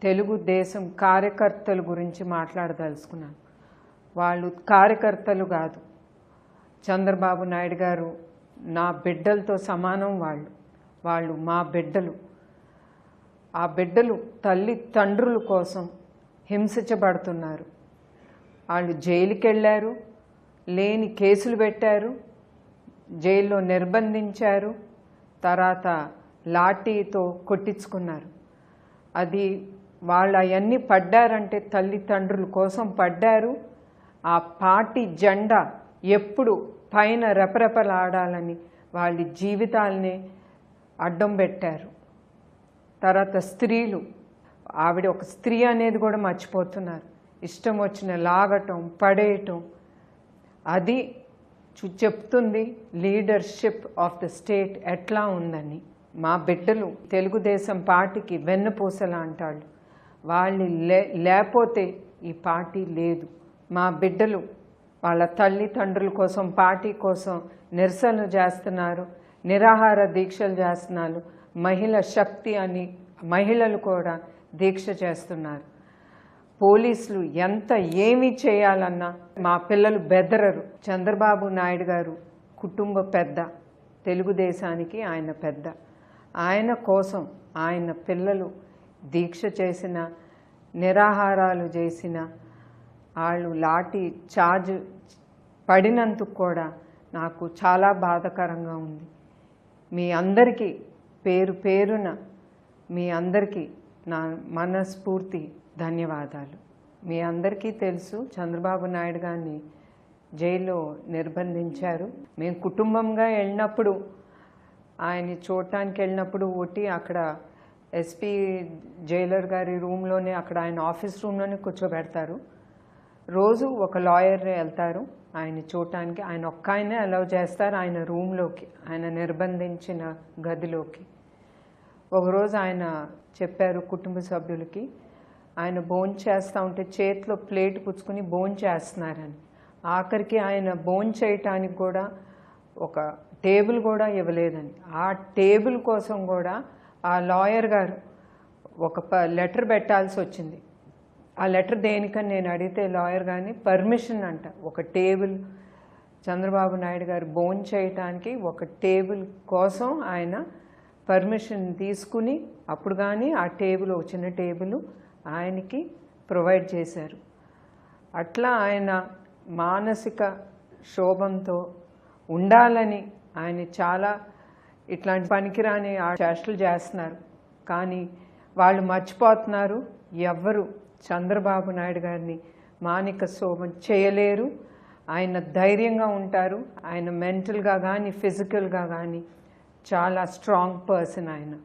తెలుగుదేశం కార్యకర్తల గురించి మాట్లాడదలుచుకున్నాను. వాళ్ళు కార్యకర్తలు కాదు. చంద్రబాబు నాయుడు గారు నా బిడ్డలతో సమానం. వాళ్ళు మా బిడ్డలు. ఆ బిడ్డలు తల్లిదండ్రుల కోసం హింసించబడుతున్నారు. వాళ్ళు జైలుకి వెళ్ళారు, లేని కేసులు పెట్టారు, జైల్లో నిర్బంధించారు, తర్వాత లాఠీతో కొట్టించుకున్నారు. అది వాళ్ళు అవన్నీ పడ్డారంటే తల్లిదండ్రుల కోసం పడ్డారు. ఆ పార్టీ జెండా ఎప్పుడు పైన రెపరెపలాడాలని వాళ్ళ జీవితాలనే అడ్డం పెట్టారు. తర్వాత స్త్రీలు, ఆవిడ ఒక స్త్రీ అనేది కూడా మర్చిపోతున్నారు. ఇష్టం వచ్చిన లాగటం, పడేయటం, అది చెప్తుంది లీడర్షిప్ ఆఫ్ ద స్టేట్ ఎట్లా ఉందని. మా బిడ్డలు తెలుగుదేశం పార్టీకి వెన్నుపూసలా అంటాళ్ళు. వాళ్ళు లేకపోతే ఈ పార్టీ లేదు. మా బిడ్డలు వాళ్ళ తల్లిదండ్రుల కోసం, పార్టీ కోసం నిరసనలు చేస్తున్నారు, నిరాహార దీక్షలు చేస్తున్నారు. మహిళ శక్తి అని మహిళలు కూడా దీక్ష చేస్తున్నారు. పోలీసులు ఎంత ఏమి చేయాలన్నా మా పిల్లలు బెదరరు. చంద్రబాబు నాయుడు గారు కుటుంబ పెద్ద, తెలుగుదేశానికి ఆయన పెద్ద. ఆయన కోసం ఆయన పిల్లలు దీక్ష చేసిన, నిరాహారాలు చేసిన, వాళ్ళు లాఠీ చార్జ్ పడినందుకు కూడా నాకు చాలా బాధాకరంగా ఉంది. మీ అందరికీ పేరు పేరున మీ అందరికీ నా మనస్ఫూర్తి ధన్యవాదాలు. మీ అందరికీ తెలుసు, చంద్రబాబు నాయుడు గారిని జైల్లో నిర్బంధించారు. మేము కుటుంబంగా వెళ్ళినప్పుడు, ఆయన చూడటానికి వెళ్ళినప్పుడు అక్కడ ఎస్పీ జైలర్ గారి రూమ్లోనే, అక్కడ ఆయన ఆఫీస్ రూమ్లోనే కూర్చోబెడతారు. రోజు ఒక లాయర్ వెళ్తారు ఆయన చూడటానికి. ఆయన ఒక్క ఆయనే అలౌ చేస్తారు ఆయన రూమ్లోకి, ఆయన నిర్బంధించిన గదిలోకి. ఒకరోజు ఆయన చెప్పారు కుటుంబ సభ్యులకి, ఆయన భోజనం చేస్తూ ఉంటే చేతిలో ప్లేట్ పుచ్చుకుని భోజనం చేస్తున్నారని. ఆఖరికి ఆయన భోజనం చేయటానికి కూడా ఒక టేబుల్ కూడా ఇవ్వలేదని. ఆ టేబుల్ కోసం కూడా ఆ లాయర్ గారు ఒక లెటర్ పెట్టాల్సి వచ్చింది. ఆ లెటర్ దేనికని నేను అడిగితే లాయర్ గారిని పర్మిషన్ అంట. ఒక టేబుల్, చంద్రబాబు నాయుడు గారు భోజనం చేయటానికి ఒక టేబుల్ కోసం ఆయన పర్మిషన్ తీసుకుని అప్పుడు కానీ ఆ టేబుల్, ఒక చిన్న టేబుల్ ఆయనకి ప్రొవైడ్ చేశారు. అట్లా ఆయన మానసిక క్షోభంతో ఉండాలని ఆయన చాలా ఇట్లాంటి పనికిరాని ఆ చేష్టలు చేస్తున్నారు. కానీ వాళ్ళు మర్చిపోతున్నారు, ఎవ్వరు చంద్రబాబు నాయుడు గారిని మానసిక క్షోభం చేయలేరు. ఆయన ధైర్యంగా ఉంటారు. ఆయన మెంటల్గా కానీ ఫిజికల్గా కానీ చాలా స్ట్రాంగ్ పర్సన్ ఆయన.